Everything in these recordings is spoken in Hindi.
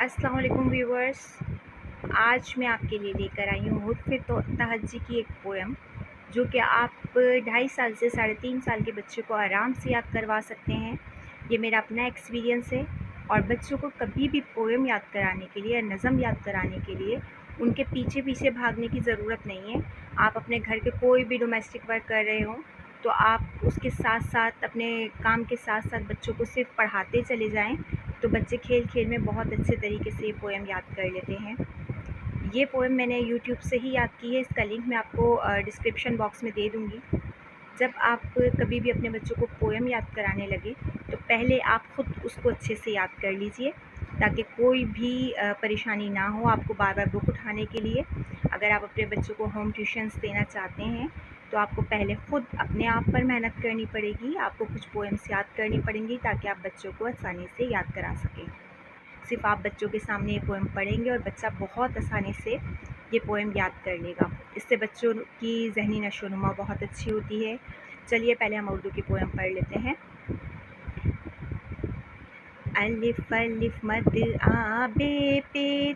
अस्सलाम वालेकुम व्यूवर्स। आज मैं आपके लिए लेकर आई हूँ हुर्फ़े तहज्जी की एक पोएम जो कि आप 2.5 साल से 3.5 साल के बच्चे को आराम से याद करवा सकते हैं। ये मेरा अपना एक्सपीरियंस है। और बच्चों को कभी भी पोएम याद कराने के लिए या नज़म याद कराने के लिए उनके पीछे पीछे भागने की ज़रूरत नहीं है। आप अपने घर के कोई भी डोमेस्टिक वर्क कर रहे हो तो आप उसके साथ साथ अपने काम के साथ साथ बच्चों को सिर्फ पढ़ाते चले जाएं, तो बच्चे खेल खेल में बहुत अच्छे तरीके से ये पोएम याद कर लेते हैं। ये पोएम मैंने यूट्यूब से ही याद की है। इसका लिंक मैं आपको डिस्क्रिप्शन बॉक्स में दे दूँगी। जब आप कभी भी अपने बच्चों को पोएम याद कराने लगे तो पहले आप ख़ुद उसको अच्छे से याद कर लीजिए, ताकि कोई भी परेशानी ना हो आपको बार बार बुक उठाने के लिए। अगर आप अपने बच्चों को होम ट्यूशन्स देना चाहते हैं तो आपको पहले ख़ुद अपने आप पर मेहनत करनी पड़ेगी। आपको कुछ पोएम्स याद करनी पड़ेंगी ताकि आप बच्चों को आसानी से याद करा सकें। सिर्फ आप बच्चों के सामने ये पोएम पढ़ेंगे और बच्चा बहुत आसानी से ये पोएम याद कर लेगा। इससे बच्चों की ज़हनी नशोनुमा बहुत अच्छी होती है। चलिए पहले हम उर्दू की पोएम पढ़ लेते हैं। अलिफ अलिफ मद आ बे पे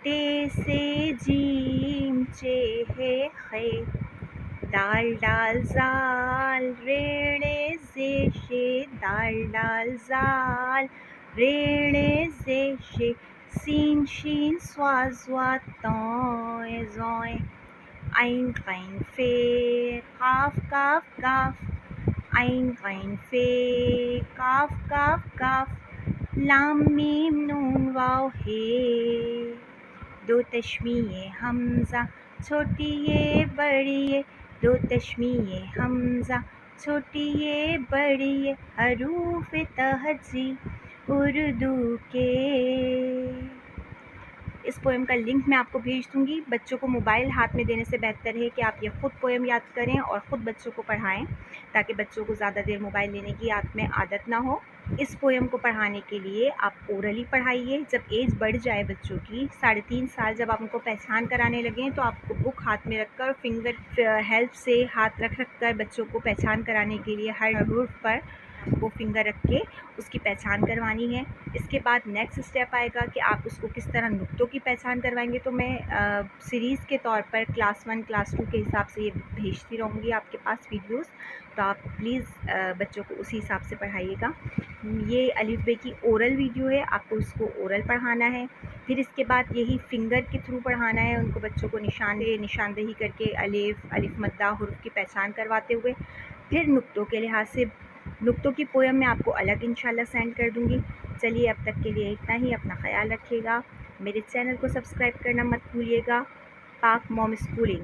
ते से जीम चे हे खे, दाल डाल जाल रेड़े ज़ेशे, दाल डाल जाल रेड़े ज़ेशे, सीन शीन स्वा ज़्वा तोय ज़ोय, आइन क़ैन फ़े क़ाफ़ काफ़ काफ़, आइन क़ैन फ़े क़ाफ़ काफ़ काफ़, लाम मीम नून वाव हे, दो तश्मीए हमज़ा छोटी ये बड़ी ये, दो तश्मीए हमज़ा छोटी ये बड़ी ये, हरूफ तहज्जी उर्दू के। इस पोएम का लिंक मैं आपको भेज दूँगी। बच्चों को मोबाइल हाथ में देने से बेहतर है कि आप ये ख़ुद पोएम याद करें और ख़ुद बच्चों को पढ़ाएं, ताकि बच्चों को ज़्यादा देर मोबाइल लेने की आदत ना हो। इस पोएम को पढ़ाने के लिए आप ओरली पढ़ाइए। जब एज बढ़ जाए बच्चों की 3.5 साल, जब आप उनको पहचान कराने लगें तो आपको बुक हाथ में रखकर फिंगर हेल्प से हाथ रख कर बच्चों को पहचान कराने के लिए हर हुर्फ पर वो फिंगर रख के उसकी पहचान करवानी है। इसके बाद नेक्स्ट स्टेप आएगा कि आप उसको किस तरह नुक्तों की पहचान करवाएंगे। तो मैं सीरीज़ के तौर पर क्लास 1 क्लास 2 के हिसाब से ये भेजती रहूँगी आपके पास वीडियोस, तो आप प्लीज़ बच्चों को उसी हिसाब से पढ़ाइएगा। ये अलिफ बे की ओरल वीडियो है, आपको उसको ओरल पढ़ाना है। फिर इसके बाद यही फिंगर के थ्रू पढ़ाना है उनको, बच्चों को निशानदेही करके अलिफ मद्दा हुर्फ की पहचान करवाते हुए। फिर नुक्तों के लिहाज से नुक्तों की पोएम मैं आपको अलग इंशाल्लाह सेंड कर दूँगी। चलिए अब तक के लिए इतना ही। अपना ख्याल रखिएगा। मेरे चैनल को सब्सक्राइब करना मत भूलिएगा। पाक मॉम स्कूलिंग।